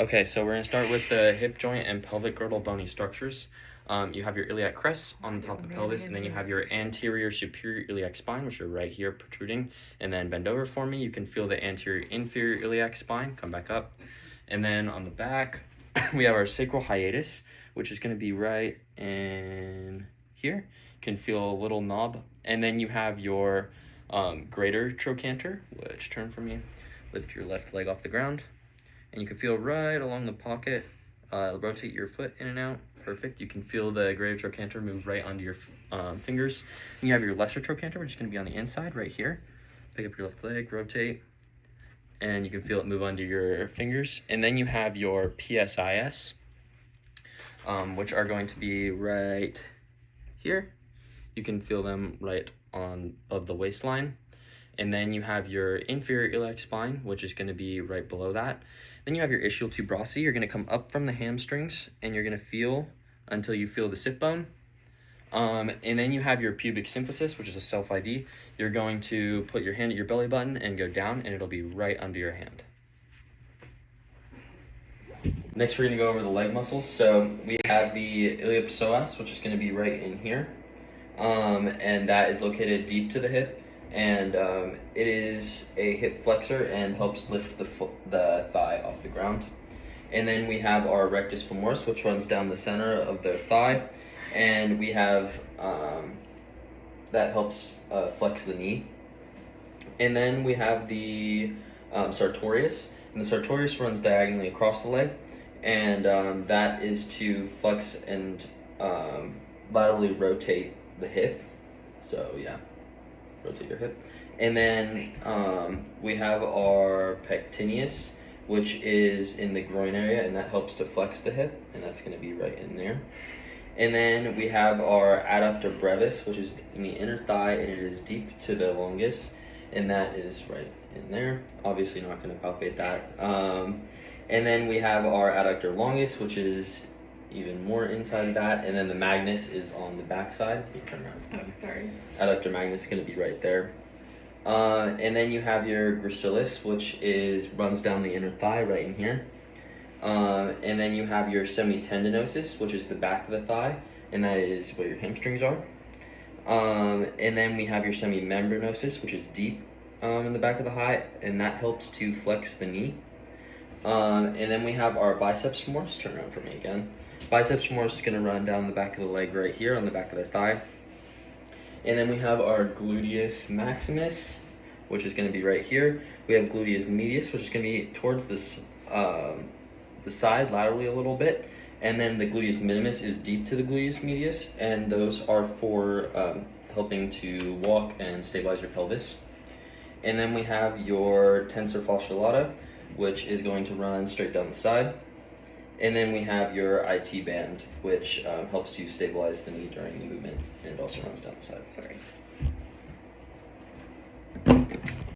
Okay, so we're gonna start with the hip joint and pelvic girdle bony structures. You have your iliac crest on the top of the pelvis, and then you have your anterior superior iliac spine, which are right here protruding. And then bend over for me. You can feel the anterior inferior iliac spine. Come back up. And then on the back, we have our sacral hiatus, which is gonna be right in here. You can feel a little knob. And then you have your greater trochanter, which turn for me. Lift your left leg off the ground. And you can feel right along the pocket, rotate your foot in and out, perfect. You can feel the greater trochanter move right onto your fingers. And you have your lesser trochanter, which is gonna be on the inside right here. Pick up your left leg, rotate, and you can feel it move onto your fingers. And then you have your PSIS, which are going to be right here. You can feel them right on above the waistline. And then you have your inferior iliac spine, which is gonna be right below that. Then you have your ischial tuberosity. You're gonna come up from the hamstrings and you're gonna feel until you feel the sit bone. And then you have your pubic symphysis, which is a self-ID. You're going to put your hand at your belly button and go down, and it'll be right under your hand. Next, we're gonna go over the leg muscles. So we have the iliopsoas, which is gonna be right in here. And that is located deep to the hip. And it is a hip flexor and helps lift the thigh off the ground. And then we have our rectus femoris, which runs down the center of the thigh, and we have that helps flex the knee. And then we have the sartorius, and the sartorius runs diagonally across the leg, and that is to flex and laterally rotate the hip. So yeah. Rotate your hip. And then we have our pectineus, which is in the groin area, and that helps to flex the hip, and that's going to be right in there. And then we have our adductor brevis, which is in the inner thigh, and it is deep to the longus, and that is right in there. Obviously not going to palpate that. And then we have our adductor longus, which is even more inside that, and then the magnus is on the back side. You turn around. Oh, sorry. Adductor magnus is going to be right there. And then you have your gracilis, which runs down the inner thigh right in here. And then you have your semitendinosus, which is the back of the thigh, and that is where your hamstrings are. And then we have your semimembranosus, which is deep in the back of the thigh, and that helps to flex the knee. And then we have our biceps femoris. Turn around for me again. Biceps femoris is going to run down the back of the leg right here on the back of their thigh. And then we have our gluteus maximus, which is going to be right here. We have gluteus medius, which is going to be towards this, the side laterally a little bit. And then the gluteus minimus is deep to the gluteus medius, and those are for helping to walk and stabilize your pelvis. And then we have your tensor fasciolata, which is going to run straight down the side. And then we have your IT band, which helps to stabilize the knee during the movement, and it also runs down the side. Sorry.